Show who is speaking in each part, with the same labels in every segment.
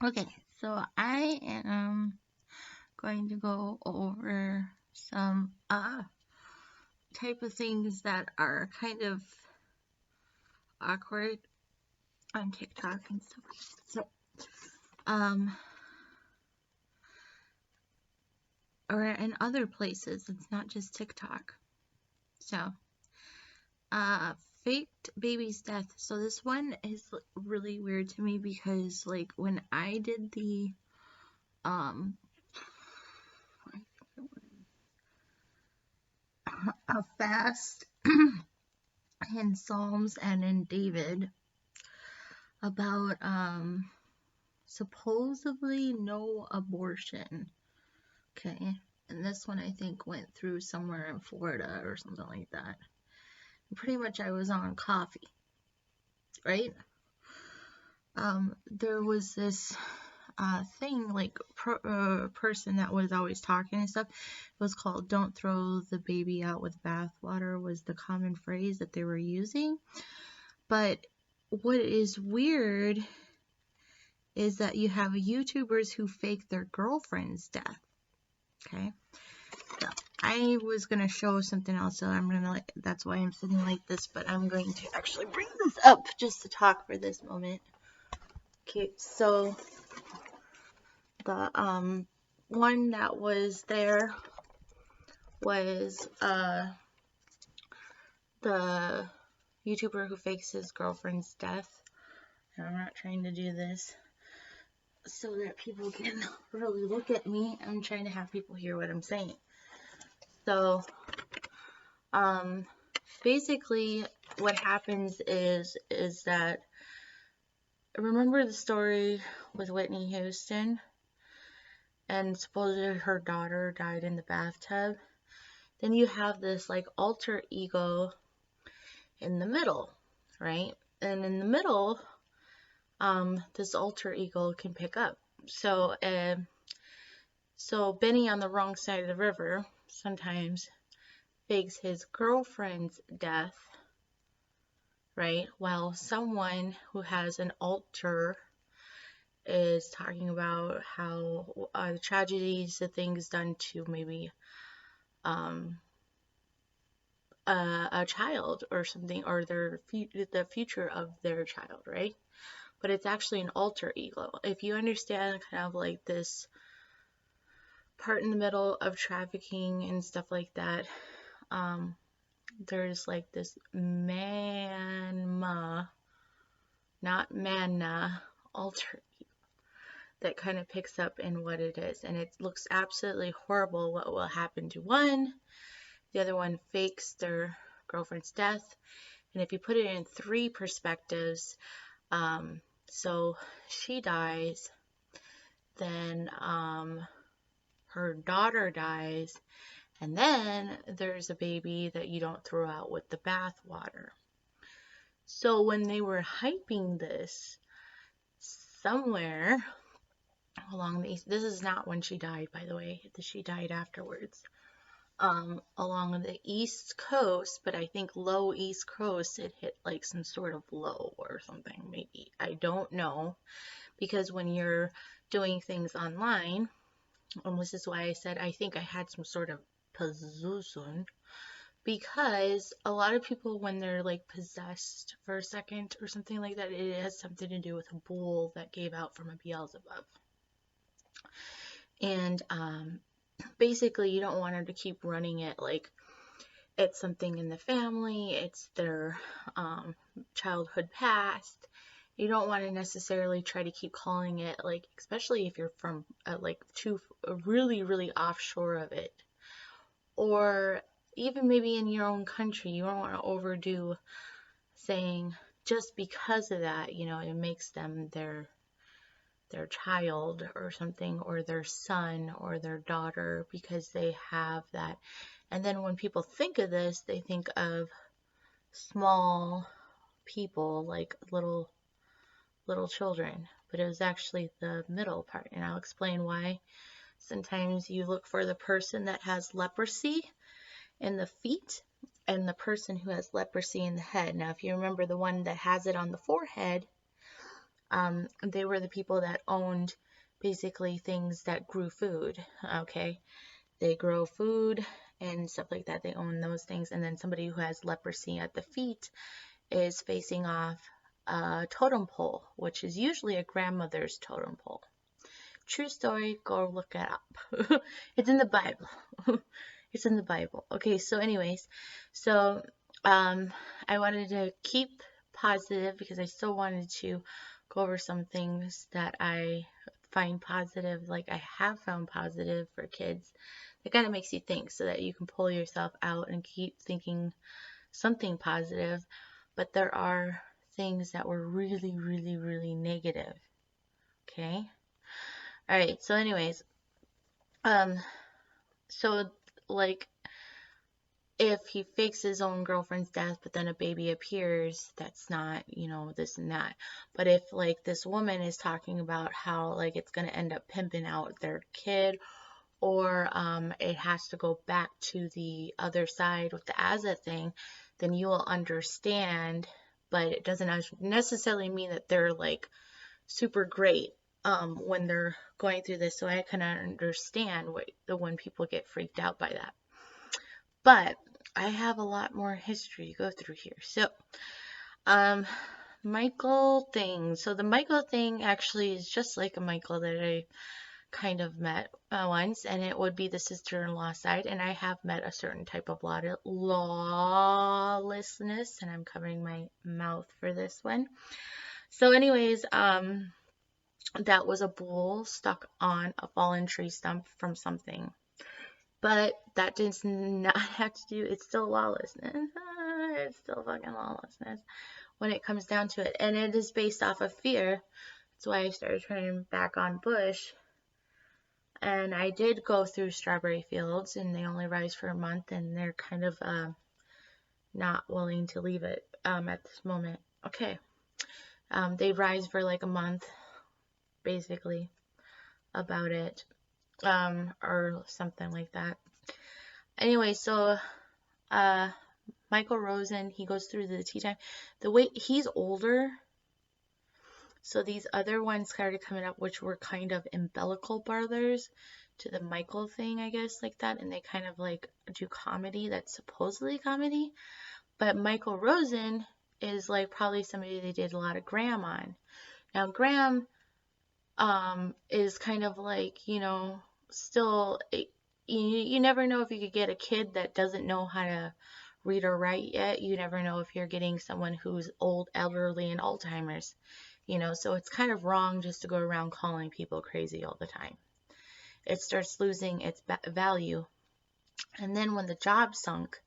Speaker 1: Okay, so I am going to go over some type of things that are kind of awkward on TikTok and stuff. So, um, or in other places. It's not just TikTok. So, uh, faked baby's death. So this one is really weird to me because like when I did the um a fast in Psalms and in David about supposedly no abortion. Okay. And this one I think went through somewhere in Florida or something like that. And pretty much I was on coffee, right? There was this thing like person that was always talking and stuff. It was called "Don't throw the baby out with bathwater" was the common phrase that they were using. But what is weird is that you have YouTubers who fake their girlfriend's death. Okay, so I was gonna show something else, so I'm gonna like that's why I'm sitting like this. But I'm going to actually bring this up just to talk for this moment. Okay, so the one that was there was the YouTuber who fakes his girlfriend's death. And I'm not trying to do this so that people can really look at me. I'm trying to have people hear what I'm saying. So, um, basically, what happens is that remember the story with Whitney Houston, and supposedly her daughter died in the bathtub. Then you have this like alter ego in the middle, right? And in the middle, this alter ego can pick up. So Benny on the wrong side of the river sometimes fakes his girlfriend's death, right? While someone who has an alter is talking about how the tragedies, the things done to maybe um, a child or something, or the future of their child, right? But it's actually an alter ego. If you understand kind of like this part in the middle of trafficking and stuff like that, um, there's like this manma, not manna, alter that kind of picks up in what it is. And it looks absolutely horrible what will happen to one. The other one fakes their girlfriend's death. And if you put it in three perspectives, so she dies, then her daughter dies, and then there's a baby that you don't throw out with the bathwater. So when they were hyping this somewhere along this is not when she died, by the way, she died afterwards. Along the East Coast, but I think low East Coast, it hit like some sort of low or something, maybe. I don't know, because when you're doing things online, and this is why I said I think I had some sort of possession, because a lot of people, when they're like possessed for a second or something like that, it has something to do with a bull that gave out from a Beelzebub. And basically, you don't want her to keep running it like it's something in the family, it's their childhood past. You don't want to necessarily try to keep calling it, like, especially if you're from like too really, really offshore of it, or even maybe in your own country. You don't want to overdo saying just because of that, it makes them their child or something, or their son or their daughter, because they have that. And then when people think of this, they think of small people, like little children, but it was actually the middle part, and I'll explain why. Sometimes you look for the person that has leprosy in the feet and the person who has leprosy in the head. Now, if you remember the one that has it on the forehead, They were the people that owned basically things that grew food. Okay, they grow food and stuff like that. They own those things. And then somebody who has leprosy at the feet is facing off a totem pole, which is usually a grandmother's totem pole. True story, go look it up. It's in the Bible. It's in the Bible. Okay, so anyways, so I wanted to keep positive because I still wanted to go over some things that I find positive, like I have found positive for kids. It kind of makes you think so that you can pull yourself out and keep thinking something positive. But there are things that were really, really, really negative. Okay. All right. So, anyways, um, so like if he fakes his own girlfriend's death, but then a baby appears, that's not, this and that. But if like this woman is talking about how like it's gonna end up pimping out their kid, or it has to go back to the other side with the Azza thing, then you will understand. But it doesn't necessarily mean that they're like super great when they're going through this. So I can understand when people get freaked out by that. But I have a lot more history to go through here. So, Michael thing. So the Michael thing actually is just like a Michael that I kind of met once, and it would be the sister-in-law side. And I have met a certain type of lawlessness, and I'm covering my mouth for this one. So, anyways, that was a bull stuck on a fallen tree stump from something. But that does not have to do, it's still lawlessness. It's still fucking lawlessness when it comes down to it. And it is based off of fear. That's why I started turning back on Bush. And I did go through strawberry fields, and they only rise for a month, and they're kind of not willing to leave it at this moment. Okay. They rise for like a month, basically, about it. Or something like that. Anyway, so Michael Rosen, he goes through the tea time. The way he's older, so these other ones started coming up, which were kind of umbilical brothers to the Michael thing, I guess, like that, and they kind of like do comedy that's supposedly comedy. But Michael Rosen is like probably somebody they did a lot of Graham on. Now Graham is kind of like, still, you never know if you could get a kid that doesn't know how to read or write yet. You never know if you're getting someone who's old, elderly, and Alzheimer's, so it's kind of wrong just to go around calling people crazy all the time. It starts losing its value. And then when the job sunk,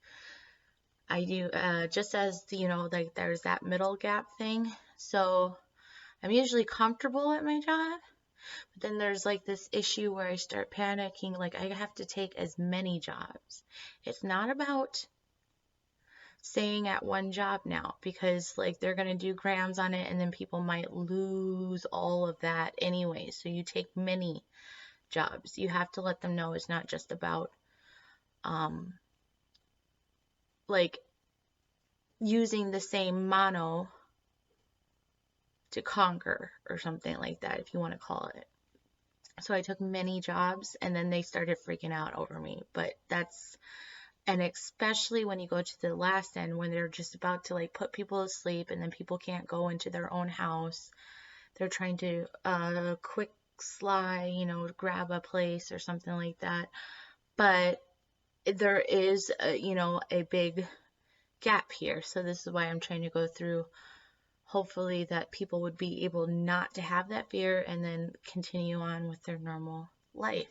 Speaker 1: I do, just as, like there's that middle gap thing. So I'm usually comfortable at my job. But then there's like this issue where I start panicking, like I have to take as many jobs. It's not about staying at one job now, because like they're going to do grams on it and then people might lose all of that anyway. So you take many jobs. You have to let them know it's not just about like using the same mono to conquer or something like that, if you want to call it. So I took many jobs, and then they started freaking out over me. But and especially when you go to the last end, when they're just about to like put people to sleep, and then people can't go into their own house. They're trying to quick slide, grab a place or something like that. But there is, a big gap here. So this is why I'm trying to go through. Hopefully that people would be able not to have that fear and then continue on with their normal life.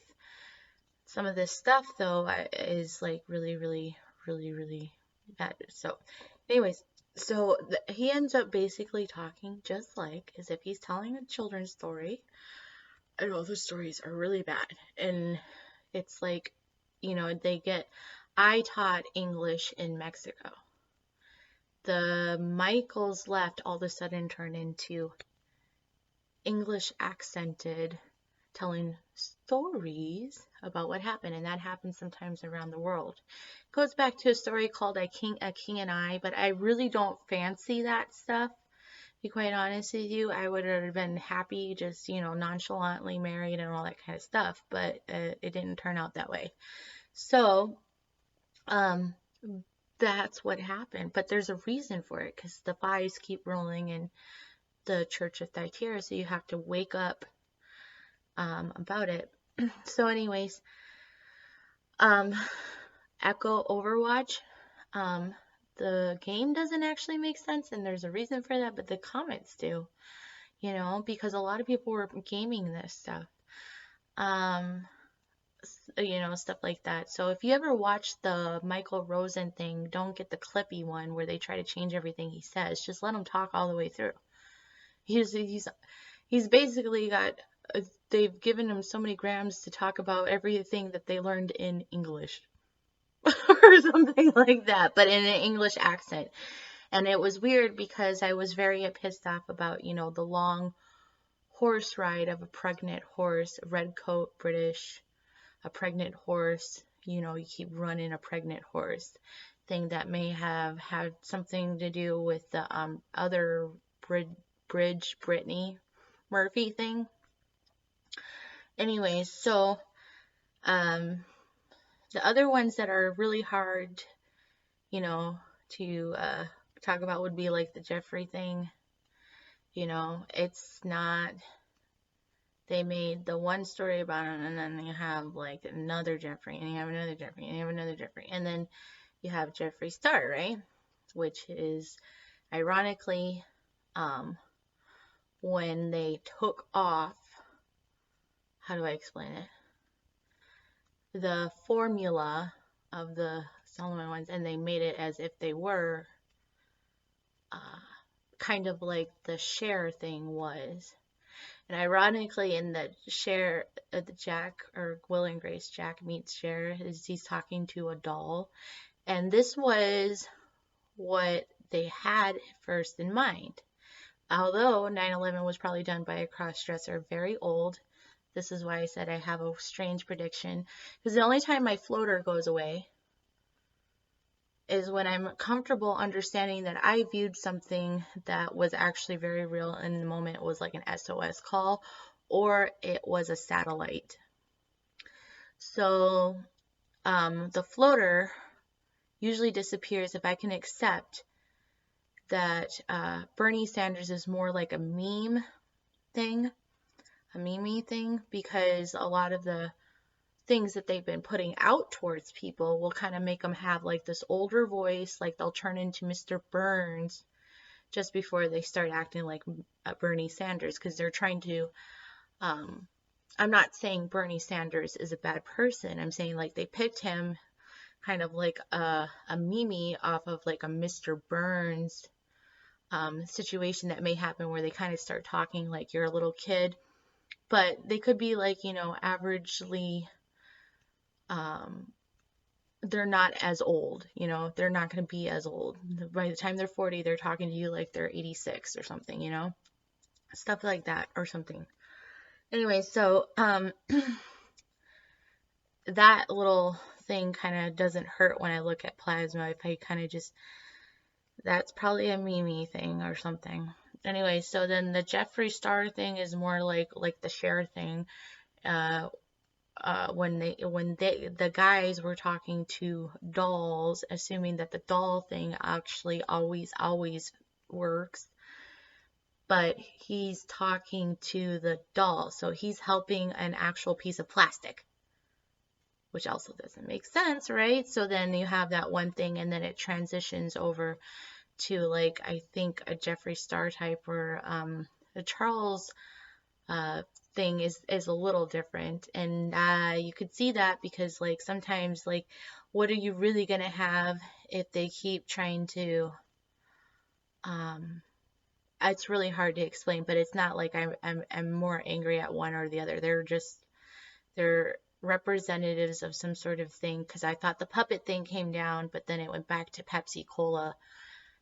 Speaker 1: Some of this stuff, though, is like really, really, really, really bad. So, anyways, so he ends up basically talking just like as if he's telling a children's story. And all the stories are really bad. And it's like, I taught English in Mexico. The Michaels left all of a sudden turned into English accented telling stories about what happened, and that happens sometimes around the world. It goes back to a story called A King and I, but I really don't fancy that stuff be quite honest with you. I would have been happy, just, nonchalantly married and all that kind of stuff, but it didn't turn out that way. So, um, that's what happened. But there's a reason for it because the fives keep rolling in the Church of Thyatira, so you have to wake up about it. So, anyways, um, Echo Overwatch. Um, the game doesn't actually make sense, and there's a reason for that, but the comments do, because a lot of people were gaming this stuff, stuff like that. So if you ever watch the Michael Rosen thing, don't get the clippy one where they try to change everything he says. Just let him talk all the way through. He's basically got, they've given him so many grams to talk about everything that they learned in English. Or something like that, but in an English accent. And it was weird because I was very pissed off about, the long horse ride of a pregnant horse, red coat, British, a pregnant horse, you keep running a pregnant horse thing that may have had something to do with the other Bridge Brittany Murphy thing. Anyways, so the other ones that are really hard, to talk about would be like the Jeffrey thing. It's not, they made the one story about it, and then you have like another Jeffrey, and you have another Jeffrey, and you have another Jeffrey, and then you have Jeffree Star, right? Which is ironically, when they took off, how do I explain it? The formula of the Solomon ones, and they made it as if they were kind of like the Cher thing was. And ironically, in the Cher, the Jack, or Will and Grace, Jack meets Cher, he's talking to a doll. And this was what they had first in mind. Although 9/11 was probably done by a cross-dresser, very old. This is why I said I have a strange prediction. Because the only time my floater goes away is when I'm comfortable understanding that I viewed something that was actually very real, and in the moment it was like an SOS call, or it was a satellite. So the floater usually disappears if I can accept that Bernie Sanders is more like a meme thing, because a lot of the things that they've been putting out towards people will kind of make them have like this older voice, like they'll turn into Mr. Burns just before they start acting like Bernie Sanders, because they're trying to, I'm not saying Bernie Sanders is a bad person, I'm saying like they picked him kind of like a meme off of like a Mr. Burns situation that may happen where they kind of start talking like you're a little kid, but they could be like, averagely, they're not as old, they're not going to be as old. By the time they're 40, they're talking to you like they're 86 or something, stuff like that or something. Anyway, so that little thing kind of doesn't hurt when I look at plasma. If I kind of just, that's probably a meme thing or something. Anyway, so then the Jeffree Star thing is more like the Cher thing. When the guys were talking to dolls, assuming that the doll thing actually always works, but he's talking to the doll, so he's helping an actual piece of plastic, which also doesn't make sense, right? So then you have that one thing, and then it transitions over to like, I think a Jeffree Star type, where the Charles thing is a little different. And you could see that because like sometimes, like, what are you really gonna have if they keep trying to, it's really hard to explain, but it's not like I'm more angry at one or the other. They're representatives of some sort of thing, because I thought the puppet thing came down, but then it went back to Pepsi Cola,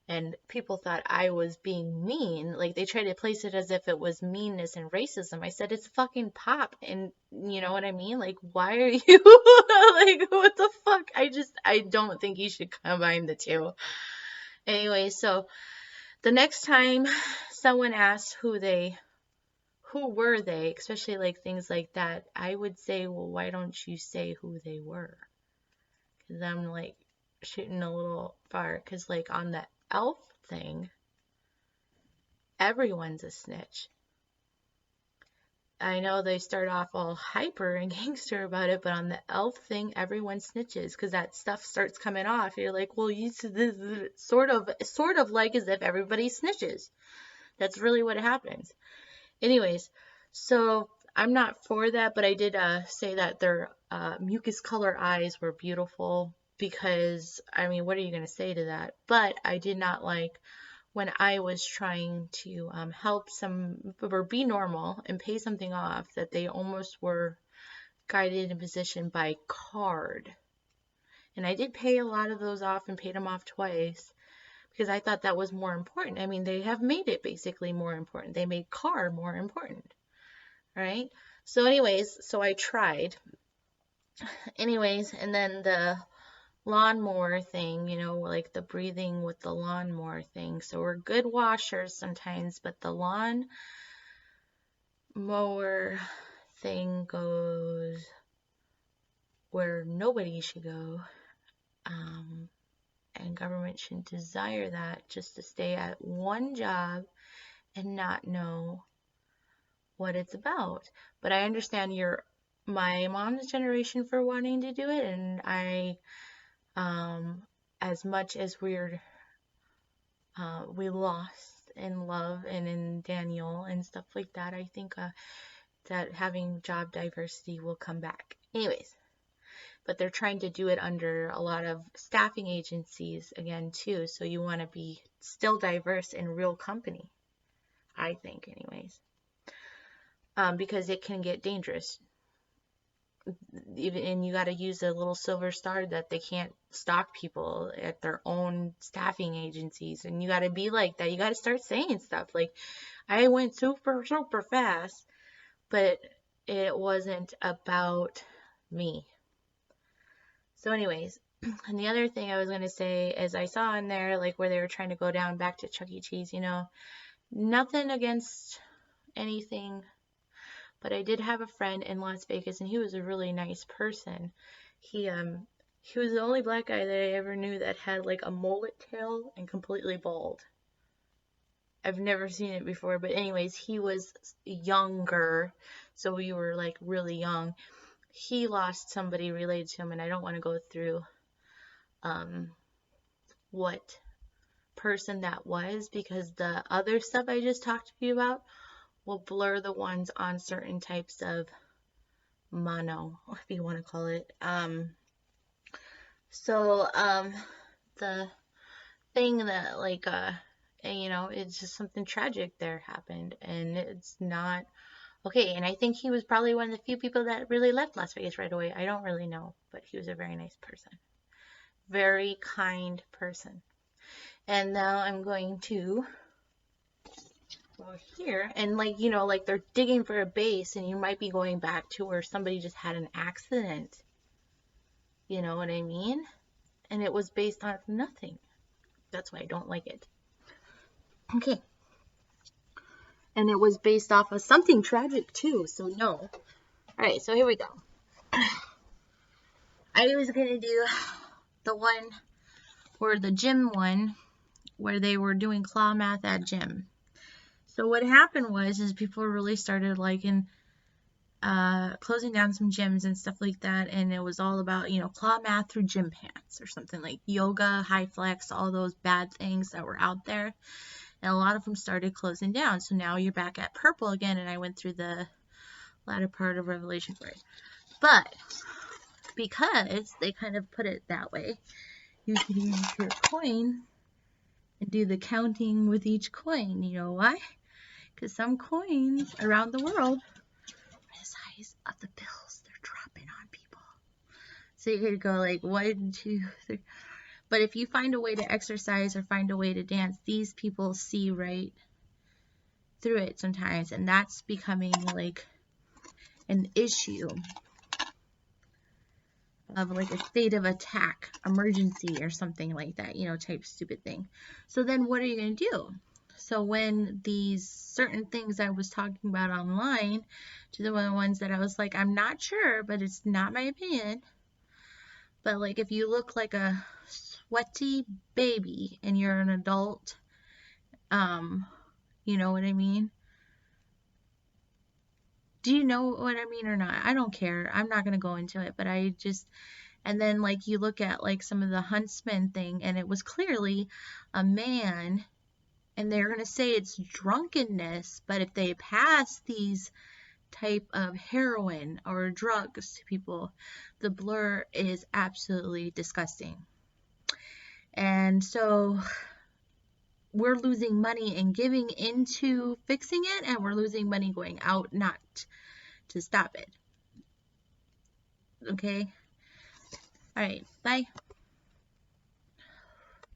Speaker 1: and people thought I was being mean. Like, they tried to place it as if it was meanness and racism. I said, it's fucking pop, and you know what I mean? Like, why are you, like, what the fuck? I don't think you should combine the two. Anyway, so the next time someone asks who were they, especially like things like that, I would say, well, why don't you say who they were? Because I'm like shooting a little far. Because like on the elf thing, everyone's a snitch. I know they start off all hyper and gangster about it, but on the elf thing, everyone snitches because that stuff starts coming off. You're like, well, you sort of like as if everybody snitches. That's really what happens. Anyways, so I'm not for that, but I did say that their mucus color eyes were beautiful because, I mean, what are you going to say to that? But I did not like when I was trying to help some or be normal and pay something off that they almost were guided in position by card. And I did pay a lot of those off and paid them off twice because I thought that was more important. I mean, they have made it basically more important. They made car more important, right? So anyways, so I tried. Anyways, and then the lawnmower thing, you know, like the breathing with the lawnmower thing. So we're good washers sometimes, but the lawn mower thing goes where nobody should go. And government shouldn't desire that just to stay at one job and not know what it's about. But I understand my mom's generation for wanting to do it, and I, as much as we lost in love and in Daniel and stuff like that, I think that having job diversity will come back. Anyways, but they're trying to do it under a lot of staffing agencies again too, so you want to be still diverse in real company, I think, anyways, because it can get dangerous. And you got to use a little silver star that they can't stalk people at their own staffing agencies, and you got to be like that. You got to start saying stuff like, I went super fast, but it wasn't about me. So anyways, and the other thing I was going to say is I saw in there like where they were trying to go down back to Chuck E. Cheese, you know, nothing against anything, but I did have a friend in Las Vegas and he was a really nice person. He was the only black guy that I ever knew that had like a mullet tail and completely bald. I've never seen it before, but anyways, he was younger, so we were like really young. He lost somebody related to him, and I don't want to go through what person that was because the other stuff I just talked to you about will blur the ones on certain types of mono, if you want to call it. The thing that like you know, it's just something tragic there happened, and it's not okay. And I think he was probably one of the few people that really left Las Vegas right away. I don't really know, but he was a very nice person, very kind person. And now I'm going to go here, and like, you know, like they're digging for a base, and you might be going back to where somebody just had an accident. You know what I mean? And it was based on nothing. That's why I don't like it. Okay. And it was based off of something tragic too, so no. Alright, so here we go. I was gonna do the one where the gym one, where they were doing claw math at gym. So what happened was people really started liking closing down some gyms and stuff like that, and it was all about, you know, claw math through gym pants or something like yoga, high flex, all those bad things that were out there. And a lot of them started closing down. So now you're back at purple again, and I went through the latter part of Revelation for it. But because they kind of put it that way, you can use your coin and do the counting with each coin. You know why? Because some coins around the world are the size of the bills they're dropping on people. So you could go like 1, 2, 3. But if you find a way to exercise or find a way to dance, these people see right through it sometimes. And that's becoming like an issue of like a state of attack, emergency or something like that, you know, type stupid thing. So then what are you going to do? So when these certain things I was talking about online, to the ones that I was like, I'm not sure, but it's not my opinion. But like if you look like a sweaty baby and you're an adult, you know what I mean? Do you know what I mean or not? I don't care. I'm not going to go into it, but and then like you look at like some of the Huntsman thing, and it was clearly a man, and they're going to say it's drunkenness, but if they pass these type of heroin or drugs to people, the blur is absolutely disgusting. And so we're losing money and giving into fixing it, and we're losing money going out not to stop it. Okay? All right, bye.